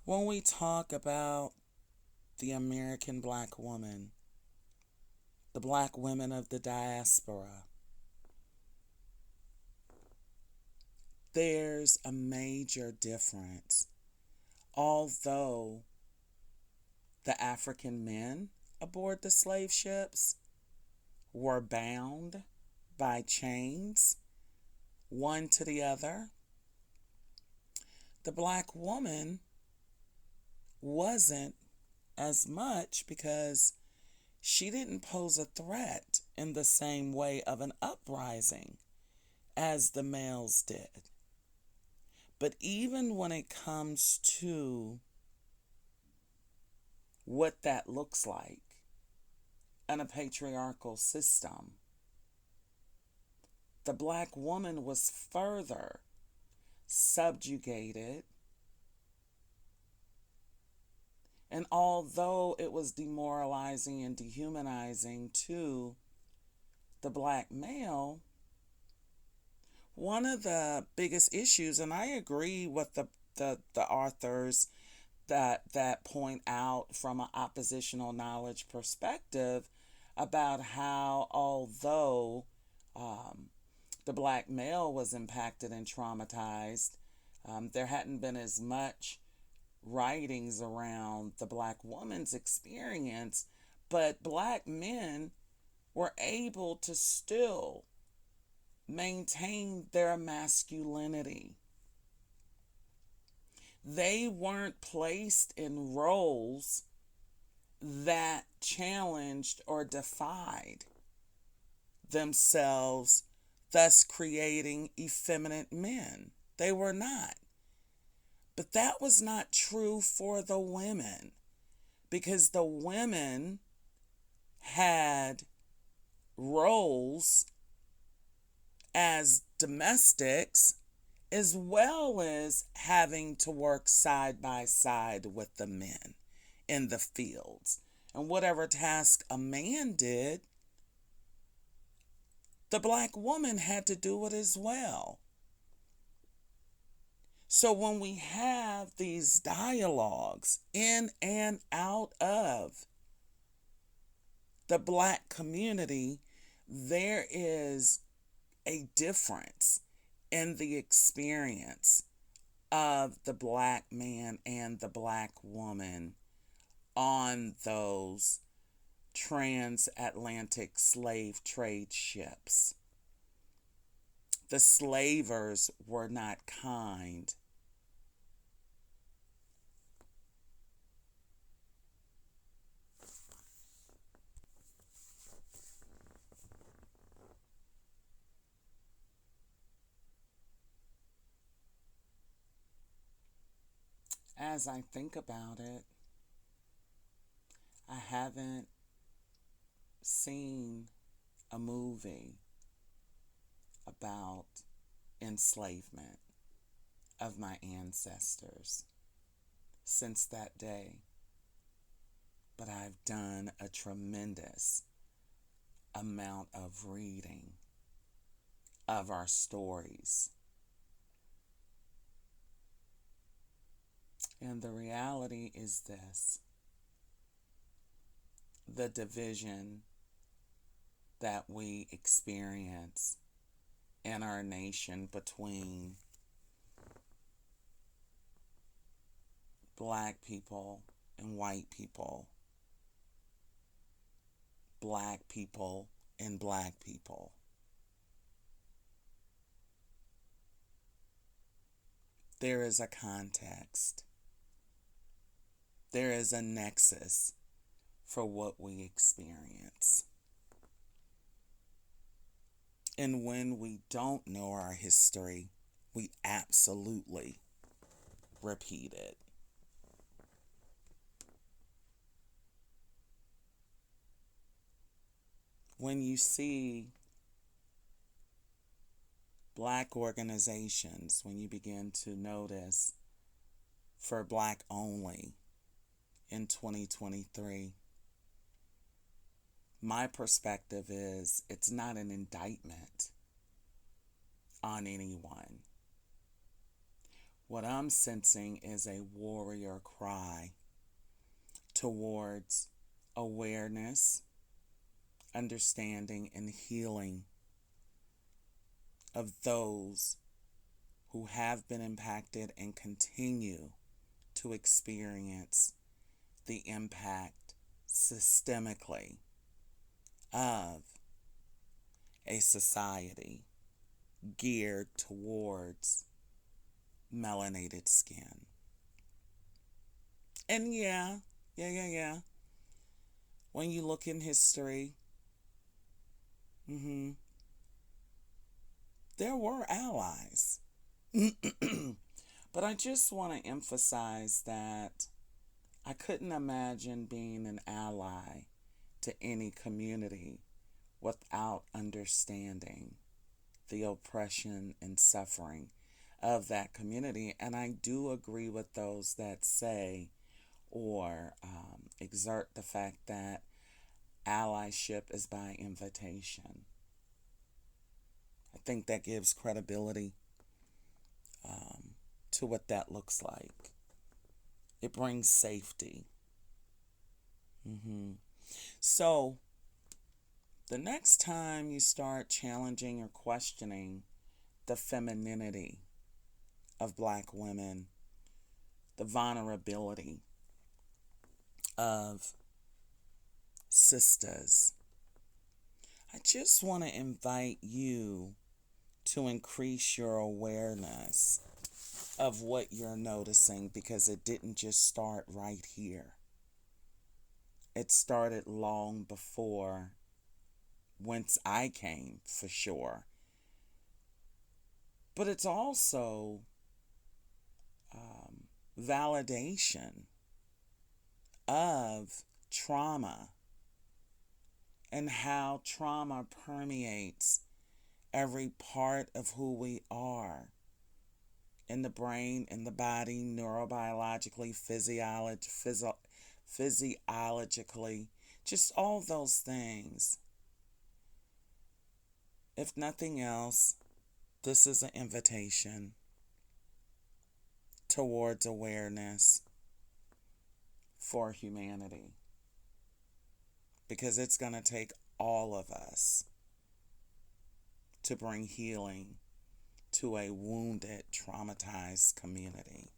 When we talk about the American black woman, the black women of the diaspora, there's a major difference. Although the African men aboard the slave ships were bound by chains, one to the other, the black woman wasn't as much because she didn't pose a threat in the same way of an uprising as the males did. But even when it comes to what that looks like in a patriarchal system, the black woman was further subjugated. And although it was demoralizing and dehumanizing to the black male, one of the biggest issues, and I agree with the authors that point out from an oppositional knowledge perspective about how although the black male was impacted and traumatized, there hadn't been as much writings around the black woman's experience, but black men were able to still maintain their masculinity. They weren't placed in roles that challenged or defied themselves, thus creating effeminate men. They were not. But that was not true for the women, because the women had roles as domestics as well as having to work side by side with the men in the fields. And whatever task a man did, the black woman had to do it as well. So when we have these dialogues in and out of the black community, there is a difference in the experience of the black man and the black woman on those transatlantic slave trade ships. The slavers were not kind. As I think about it, I haven't seen a movie about enslavement of my ancestors since that day, but I've done a tremendous amount of reading of our stories. And the reality is this: the division that we experience in our nation between black people and white people, black people and black people, there is a context. There is a nexus for what we experience. And when we don't know our history, we absolutely repeat it. When you see black organizations, when you begin to notice for black only in 2023, my perspective is it's not an indictment on anyone. What I'm sensing is a warrior cry towards awareness, understanding, and healing of those who have been impacted and continue to experience the impact systemically of a society geared towards melanated skin. And yeah. When you look in history, there were allies. But I just want to emphasize that I couldn't imagine being an ally to any community without understanding the oppression and suffering of that community. And I do agree with those that say or exert the fact that allyship is by invitation. I think that gives credibility to what that looks like. It brings safety. So, the next time you start challenging or questioning the femininity of Black women, the vulnerability of sisters, I just want to invite you to increase your awareness of what you're noticing, because it didn't just start right here. It started long before whence I came, for sure. But it's also validation of trauma and how trauma permeates every part of who we are, in the brain, in the body, neurobiologically, physiologically, just all those things. If nothing else, this is an invitation towards awareness for humanity, because it's going to take all of us to bring healing to a wounded, traumatized community.